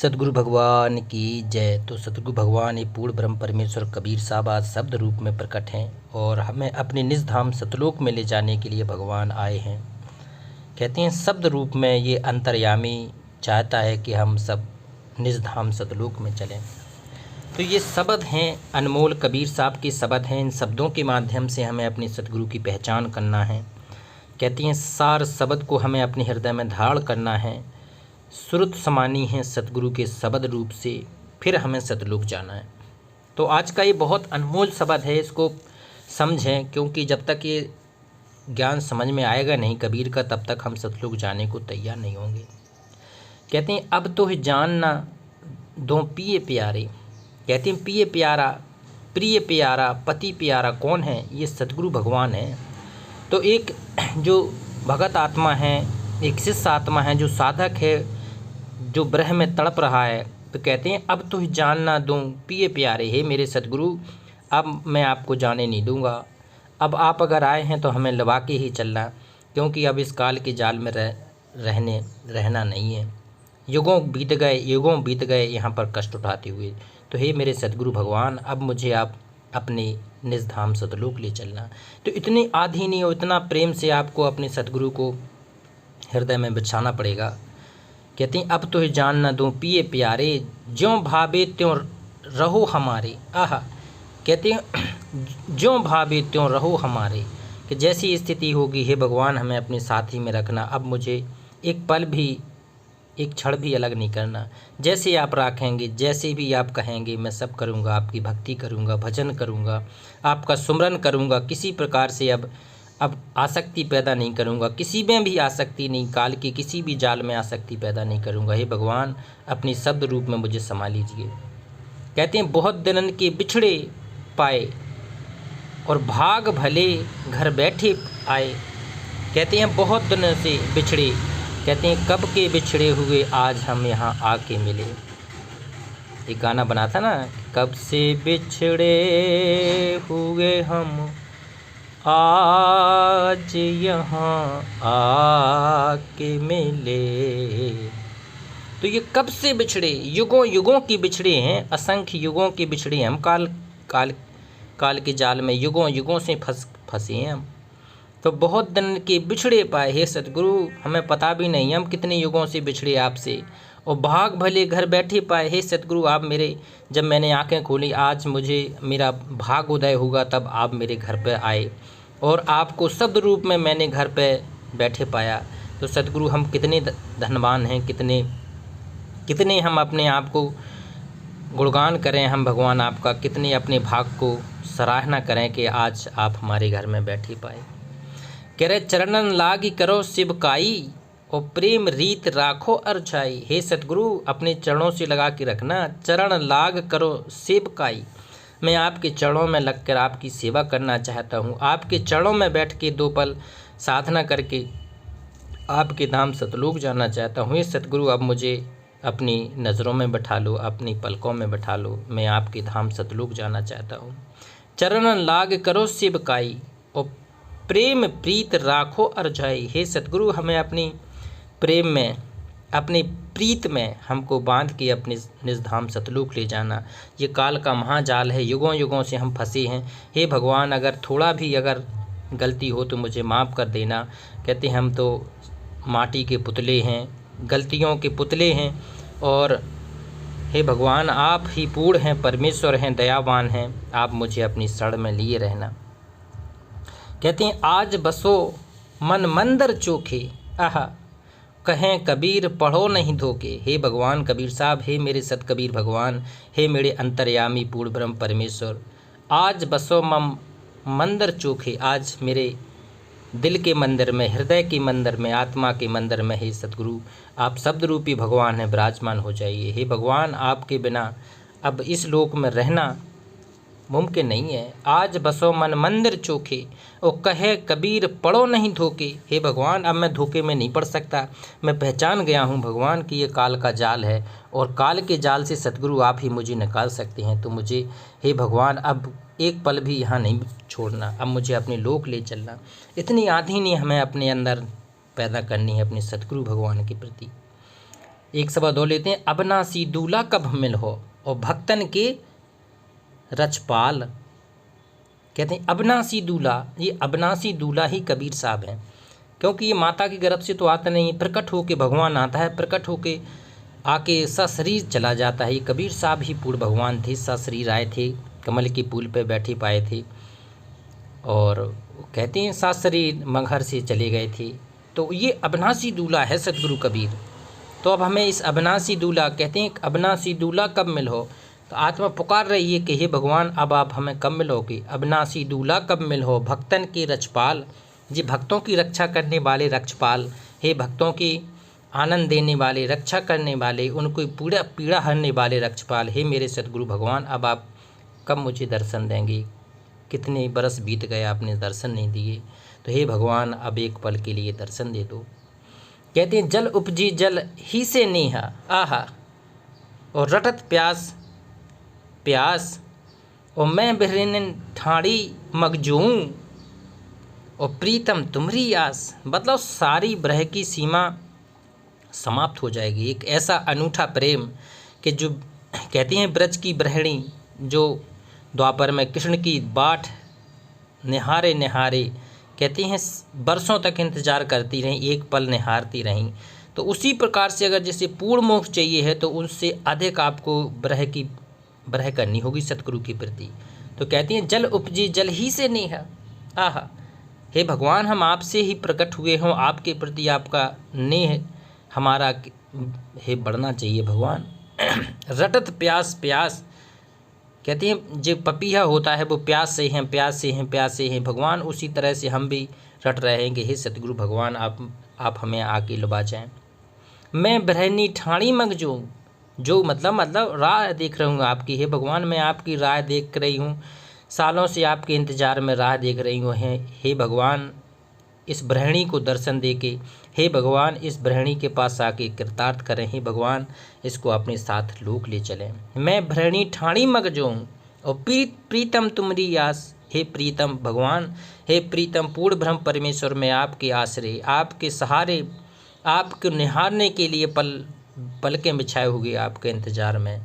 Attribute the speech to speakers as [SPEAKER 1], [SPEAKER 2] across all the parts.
[SPEAKER 1] सतगुरु भगवान की जय। तो सतगुरु भगवान ये पूर्ण ब्रह्म परमेश्वर कबीर साहब आज शब्द रूप में प्रकट हैं और हमें अपने निज धाम सतलोक में ले जाने के लिए भगवान आए हैं। कहते हैं शब्द रूप में ये अंतर्यामी चाहता है कि हम सब निज धाम सतलोक में चलें। तो ये शब्द हैं अनमोल, कबीर साहब के शब्द हैं। इन शब्दों के माध्यम से हमें अपने सतगुरु की पहचान करना है। कहती हैं सार शब्द को हमें अपने हृदय में धारण करना है। श्रुत समानी है सतगुरु के शब्द रूप से, फिर हमें सतलोक जाना है। तो आज का ये बहुत अनमोल शब्द है, इसको समझें, क्योंकि जब तक ये ज्ञान समझ में आएगा नहीं कबीर का, तब तक हम सतलोक जाने को तैयार नहीं होंगे। कहते हैं अब तो है जानना दो पिए प्यारे। कहते हैं पिए प्यारा, प्रिय प्यारा, पति प्यारा कौन है? ये सतगुरु भगवान है। तो एक जो भगत आत्मा है, एक शिष्य आत्मा है, जो साधक है, जो ब्रह्म में तड़प रहा है, तो कहते हैं अब तो जानना दूँ पिए प्यारे। हे मेरे सतगुरु, अब मैं आपको जाने नहीं दूंगा। अब आप अगर आए हैं तो हमें लबा के ही चलना, क्योंकि अब इस काल के जाल में रहना नहीं है। युगों बीत गए यहाँ पर कष्ट उठाते हुए। तो हे मेरे सतगुरु भगवान, अब मुझे आप अपने निज धाम सतलोक ले चलना। तो इतनी आधीनी और इतना प्रेम से आपको अपने सतगुरु को हृदय में बिछाना पड़ेगा। कहते हैं अब तो जानना दूँ पिए प्यारे, ज्यों भावे त्यों रहो हमारे। आहा, कहते हैं ज्यों भावे त्यों रहो हमारे, कि जैसी स्थिति होगी हे भगवान हमें अपने साथी में रखना। अब मुझे एक पल भी, एक क्षण भी अलग नहीं करना। जैसे आप राखेंगे, जैसे भी आप कहेंगे, मैं सब करूँगा। आपकी भक्ति करूँगा, भजन करूँगा, आपका सुमरन करूँगा। किसी प्रकार से अब आसक्ति पैदा नहीं करूँगा, किसी में भी आसक्ति नहीं, काल के किसी भी जाल में आसक्ति पैदा नहीं करूँगा। हे भगवान अपनी शब्द रूप में मुझे समा लीजिए। कहते हैं बहुत दिनन के बिछड़े पाए और भाग भले घर बैठे आए। कहते हैं बहुत दिनों से बिछड़े, कहते हैं कब के बिछड़े हुए आज हम यहाँ आके मिले। एक गाना बना था ना, कब से बिछड़े हुए हम आज यहाँ आके मिले। तो ये कब से बिछड़े, युगों की बिछड़े हैं, असंख्य युगों के बिछड़े हैं हम। काल के जाल में युगों से फंसे हैं हम। तो बहुत दिन के बिछड़े पाए हे सतगुरु, हमें पता भी नहीं हम कितने युगों से बिछड़े आपसे। और भाग भले घर बैठे पाए हे सतगुरु, आप मेरे, जब मैंने आंखें खोली आज मुझे मेरा भाग उदय होगा, तब आप मेरे घर पर आए और आपको शब्द रूप में मैंने घर पे बैठे पाया। तो सतगुरु हम कितने धनवान हैं, कितने हम अपने आप को गुणगान करें हम भगवान आपका, कितने अपने भाग को सराहना करें कि आज आप हमारे घर में बैठे पाए। कह रहे चरणन लागी करो शिवकाई और प्रेम रीत राखो अरछाई। हे सतगुरु अपने चरणों से लगा के रखना, चरण लाग करो सेवकाई। मैं आपके चरणों में लगकर आपकी सेवा करना चाहता हूँ। आपके चरणों में बैठ के दो पल साधना करके आपके धाम सतलोक जाना चाहता हूँ। हे सतगुरु अब मुझे अपनी नज़रों में बैठा लो, अपनी पलकों में बैठा लो, मैं आपके धाम सतलोक जाना चाहता हूँ। चरण लाग करो शिवकाई और प्रेम प्रीत राखो अरझाई। हे सतगुरु हमें अपनी प्रेम में, अपनी प्रीत में हमको बांध के अपने निज धाम सतलोक ले जाना। ये काल का महाजाल है, युगों से हम फंसे हैं। हे भगवान अगर थोड़ा भी अगर गलती हो तो मुझे माफ़ कर देना। कहते हैं हम तो माटी के पुतले हैं, गलतियों के पुतले हैं, और हे भगवान आप ही पूर्ण हैं, परमेश्वर हैं, दयावान हैं, आप मुझे अपनी शरण में लिए रहना। कहते हैं आज बसो मन मंदिर चोखे, आहा कहें कबीर पढ़ो नहीं धोखे। हे भगवान कबीर साहब, हे मेरे सत कबीर भगवान, हे मेरे अंतर्यामी पूर्ण ब्रह्म परमेश्वर, आज बसो मम मंदिर चोखे। आज मेरे दिल के मंदिर में, हृदय के मंदिर में, आत्मा के मंदिर में हे सतगुरु आप शब्द रूपी भगवान हैं, विराजमान हो जाइए। हे भगवान आपके बिना अब इस लोक में रहना मुमकिन नहीं है। आज बसो मन मंदिर चोखे और कहे कबीर पढ़ो नहीं धोखे। हे भगवान अब मैं धोखे में नहीं पड़ सकता। मैं पहचान गया हूँ भगवान कि ये काल का जाल है और काल के जाल से सतगुरु आप ही मुझे निकाल सकते हैं। तो मुझे हे भगवान अब एक पल भी यहाँ नहीं छोड़ना, अब मुझे अपने लोक ले चलना। इतनी आधीनी हमें अपने अंदर पैदा करनी है अपने सतगुरु भगवान के प्रति। एक शब्द और लेते हैं, अबनासी दूल्हा कब मिल हो, और भक्तन के रचपाल। कहते हैं अबनासी दूल्हा, ये अबनासी दूल्हा ही कबीर साहब हैं, क्योंकि ये माता के गर्भ से तो आता नहीं, प्रकट होके भगवान आता है, प्रकट होके आके सशरीर चला जाता है। ये कबीर साहब ही पूर्ण भगवान थे, सशरीर आए थे, कमल के पुल पे बैठे पाए थे, और कहते हैं सशरीर मगहर से चले गए थे। तो ये अबनासी दूल्हा है सतगुरु कबीर। तो अब हमें इस अबनासी दूल्हा, कहते हैं अबनासी दूल्हा कब मिल हो, तो आत्मा पुकार रही है कि हे भगवान अब आप हमें कब मिलोगे। अबनासी दूल्हा कब मिल हो, भक्तन के रचपाल, जी भक्तों की रक्षा करने वाले रक्षपाल, हे भक्तों की आनंद देने वाले, रक्षा करने वाले, उनको पीड़ा हरने वाले रक्षपाल, हे मेरे सतगुरु भगवान अब आप कब मुझे दर्शन देंगे। कितने बरस बीत गए आपने दर्शन नहीं दिए, तो हे भगवान अब एक पल के लिए दर्शन दे दो। कहते हैं जल उपजी जल ही से नेहा, आहा, और रटत प्यास प्यास, और मैं बिरहन ठाड़ी मगजूं, और प्रीतम तुम्हारी आस। मतलब सारी ब्रह की सीमा समाप्त हो जाएगी। एक ऐसा अनूठा प्रेम कि जो कहती हैं ब्रज की ब्रहणी, जो द्वापर में कृष्ण की बाट निहारे निहारे, कहती हैं बरसों तक इंतजार करती रहीं, एक पल निहारती रहीं। तो उसी प्रकार से अगर जैसे पूर्ण मोक्ष चाहिए है तो उनसे अधिक आपको ब्रह करनी होगी सतगुरु के प्रति। तो कहती हैं जल उपजी जल ही से नेहा, आहा, हे भगवान हम आपसे ही प्रकट हुए हों, आपके प्रति आपका नेह हमारा हे बढ़ना चाहिए भगवान। रटत प्यास प्यास, कहती हैं जो पपीहा होता है वो प्यास से हैं प्यास से हैं प्यास से हैं भगवान, उसी तरह से हम भी रट रहेंगे। हे सतगुरु भगवान आप हमें आके लुभा जाएं। मैं ब्रहनी ठाणी मगजूं, जो मतलब राह देख रहा हूँ आपकी, हे भगवान मैं आपकी राह देख रही हूँ, सालों से आपके इंतज़ार में राह देख रही हूँ। हे भगवान इस ब्रहणी को दर्शन दे के, हे भगवान इस ब्रहणी के पास आके कृतार्थ करें, हे भगवान इसको अपने साथ लोक ले चलें। मैं ब्रहणी ठाणी मगजूं, और प्रीतम तुम्हारी आस, हे प्रीतम भगवान, हे प्रीतम पूर्ण ब्रह्म परमेश्वर मैं आपके आश्रय, आपके सहारे, आपको निहारने के लिए पलकें बिछाए हुए आपके इंतज़ार में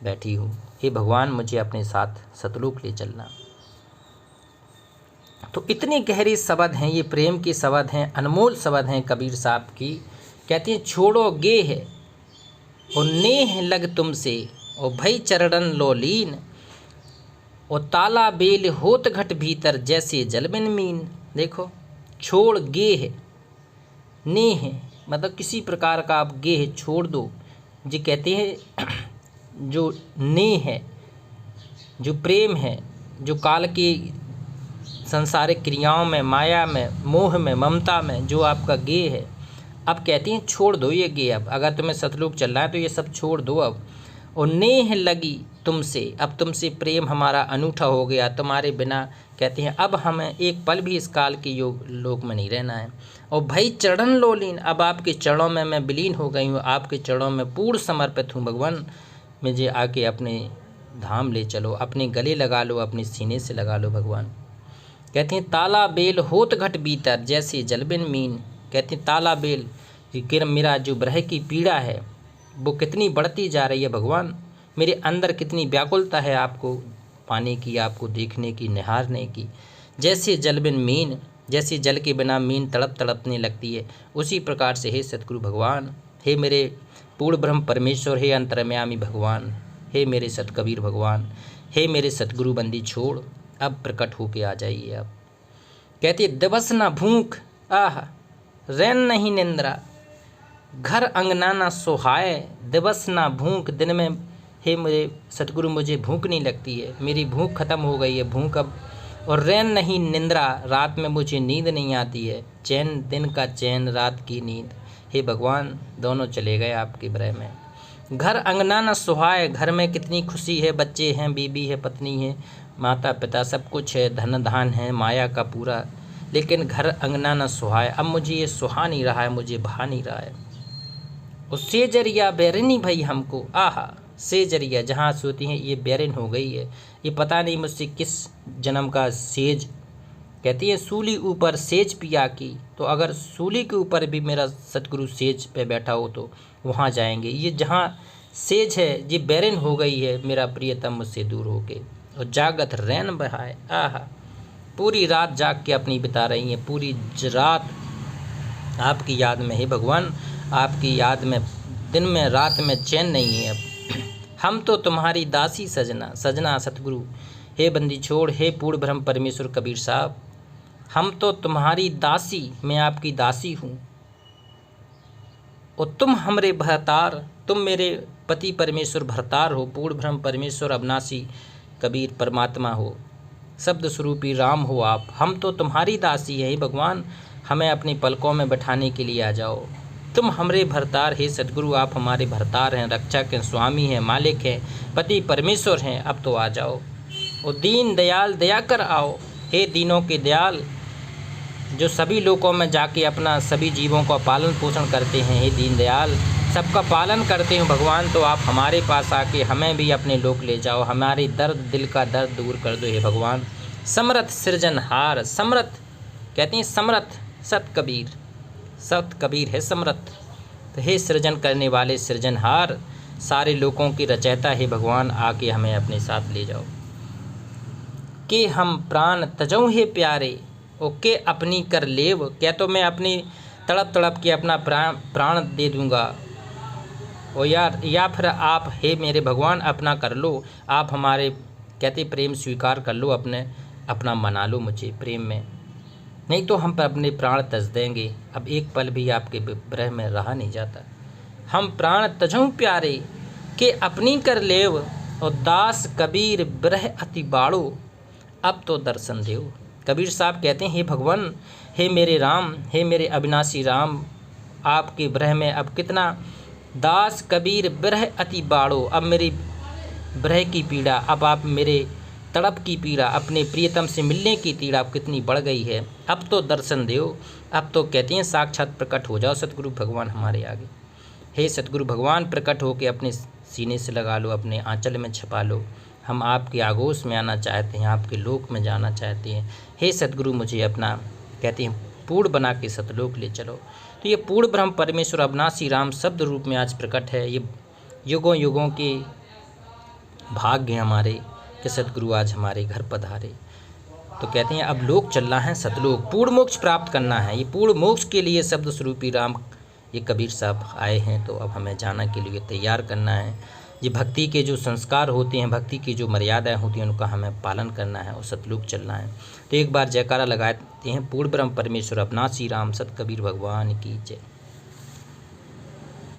[SPEAKER 1] बैठी हूँ। हे भगवान मुझे अपने साथ सतलोक ले चलना। तो इतने गहरे शब्द हैं, ये प्रेम के शब्द हैं, अनमोल शब्द हैं कबीर साहब की। कहते हैं छोड़ो गेह और नेह लग तुमसे, और भई चरणन लोलीन, और ताला बेल होत घट भीतर जैसे जलबिन मीन। देखो छोड़ गेह, नेह मतलब किसी प्रकार का आप गेह छोड़ दो। जी कहते हैं जो नेह है, जो प्रेम है, जो काल की संसारिक क्रियाओं में, माया में, मोह में, ममता में जो आपका गेह है, अब कहती हैं छोड़ दो ये गेह। अब अगर तुम्हें सतलोक चलना है तो ये सब छोड़ दो अब। और नेह लगी तुमसे, अब तुमसे प्रेम हमारा अनूठा हो गया, तुम्हारे बिना कहते हैं अब हमें एक पल भी इस काल के लोक में नहीं रहना है। और भाई चरण लोलीन, अब आपके चरणों में मैं विलीन हो गई हूँ, आपके चरणों में पूर्ण समर्पित हूँ भगवान, मुझे आके अपने धाम ले चलो, अपने गले लगा लो, अपने सीने से लगा लो भगवान। कहते हैं ताला बेल होत घट भीतर जैसे जलबिन मीन। कहते हैं ताला बेल कि मेरा जो ब्रह की पीड़ा है वो कितनी बढ़ती जा रही है भगवान, मेरे अंदर कितनी व्याकुलता है आपको पाने की, आपको देखने की, निहारने की। जैसे जलबिन मीन, जैसे जल के बिना मीन तड़पने लगती है, उसी प्रकार से हे सतगुरु भगवान, हे मेरे पूर्ण ब्रह्म परमेश्वर, हे अंतर्यामी भगवान, हे मेरे सतकबीर भगवान, हे मेरे सतगुरु बंदी छोड़ अब प्रकट होके आ जाइए। अब कहते दिवस ना भूख, आह रैन नहीं निंद्रा, घर अंगना ना सोहाए, दिवस ना भूख, दिन में हे मुझे सतगुरु मुझे भूख नहीं लगती है, मेरी भूख खत्म हो गई है, भूख अब। और रैन नहीं निंद्रा, रात में मुझे नींद नहीं आती है, चैन दिन का चैन रात की नींद। हे भगवान दोनों चले गए आपके ब्रह में। घर अंगना न सुहाए, घर में कितनी खुशी है, बच्चे हैं, बीबी है, पत्नी है, माता पिता सब कुछ है, धन धान है, माया का पूरा, लेकिन घर अंगना न सुहाए, अब मुझे ये सुहा नहीं रहा है, मुझे भा नहीं रहा है। उससे जरिया बैरनी भाई हमको, आहा से जरिया जहाँ सोती हैं ये बैरन हो गई है, ये पता नहीं मुझसे किस जन्म का सेज कहती है सूली ऊपर सेज पिया की, तो अगर सूली के ऊपर भी मेरा सतगुरु सेज पे बैठा हो तो वहाँ जाएंगे। ये जहाँ सेज है ये बैरन हो गई है, मेरा प्रियतम मुझसे दूर होके, और जागत रैन बहाए। आहा, पूरी रात जाग के अपनी बिता रही हैं, पूरी रात आपकी याद में है भगवान, आपकी याद में दिन में रात में चैन नहीं है अब। हम तो तुम्हारी दासी सजना, सजना सतगुरु, हे बंदी छोड़, हे पूर्ण ब्रह्म परमेश्वर कबीर साहब, हम तो तुम्हारी दासी, मैं आपकी दासी हूँ, और तुम हमरे भरतार, तुम मेरे पति परमेश्वर भरतार हो, पूर्ण ब्रह्म परमेश्वर अविनाशी कबीर परमात्मा हो, शब्द स्वरूपी राम हो आप। हम तो तुम्हारी दासी है भगवान, हमें अपनी पलकों में बैठाने के लिए आ जाओ। तुम हमरे भरतार, हे सतगुरु आप हमारे भरतार हैं, रक्षक हैं, स्वामी हैं, मालिक हैं, पति परमेश्वर हैं, अब तो आ जाओ। और दीन दयाल दया कर आओ, हे दीनों के दयाल, जो सभी लोकों में जाके अपना सभी जीवों का पालन पोषण करते हैं, हे दीन दयाल सबका पालन करते हैं भगवान, तो आप हमारे पास आके हमें भी अपने लोक ले जाओ, हमारी दर्द दिल का दर्द दूर कर दो हे भगवान। समरथ सृजनहार, समरथ कहते हैं समरथ, सत कबीर है समरथ, तो हे सृजन करने वाले सृजनहार, सारे लोगों की रचयिता है भगवान, आके हमें अपने साथ ले जाओ। कि हम प्राण तजऊ हे प्यारे, ओके अपनी कर लेव, क्या तो मैं अपनी तड़प तड़प के अपना प्राण दे दूंगा, ओ यार, या फिर आप हे मेरे भगवान अपना कर लो, आप हमारे कहते प्रेम स्वीकार कर लो, अपना मना लो मुझे प्रेम में, नहीं तो हम पर अपने प्राण तज देंगे, अब एक पल भी आपके विरह में रहा नहीं जाता। हम प्राण तजऊ प्यारे के अपनी कर लेव, और दास कबीर विरह अति बाड़ो, अब तो दर्शन देव। कबीर साहब कहते हैं हे भगवान, हे मेरे राम, हे मेरे अविनाशी राम, आपके विरह में अब कितना, दास कबीर विरह अति बाड़ो, अब मेरी विरह की पीड़ा, अब आप मेरे तड़प की पीड़ा, अपने प्रियतम से मिलने की पीड़ा कितनी बढ़ गई है, अब तो दर्शन दो। अब तो कहते हैं साक्षात प्रकट हो जाओ सतगुरु भगवान हमारे आगे। हे सतगुरु भगवान प्रकट होकर अपने सीने से लगा लो, अपने आंचल में छुपा लो, हम आपके आगोश में आना चाहते हैं, आपके लोक में जाना चाहते हैं। हे सतगुरु मुझे अपना कहते हैं पूर्ण बना के सतलोक ले चलो। तो ये पूर्ण ब्रह्म परमेश्वर अविनाशी राम शब्द रूप में आज प्रकट है। ये युगों युगों के भाग्य हमारे कि सतगुरु आज हमारे घर पधारे। तो कहते हैं अब लोक चलना है सतलोक, पूर्ण मोक्ष प्राप्त करना है। ये पूर्ण मोक्ष के लिए शब्द स्वरूपी राम ये कबीर साहब आए हैं, तो अब हमें जाना के लिए तैयार करना है। ये भक्ति के जो संस्कार होते हैं, भक्ति की जो मर्यादाएं होती हैं, उनका हमें पालन करना है और सतलोक चलना है। तो एक बार जयकारा लगाते हैं पूर्ण ब्रह्म परमेश्वर अविनाशी राम सत कबीर भगवान की जय।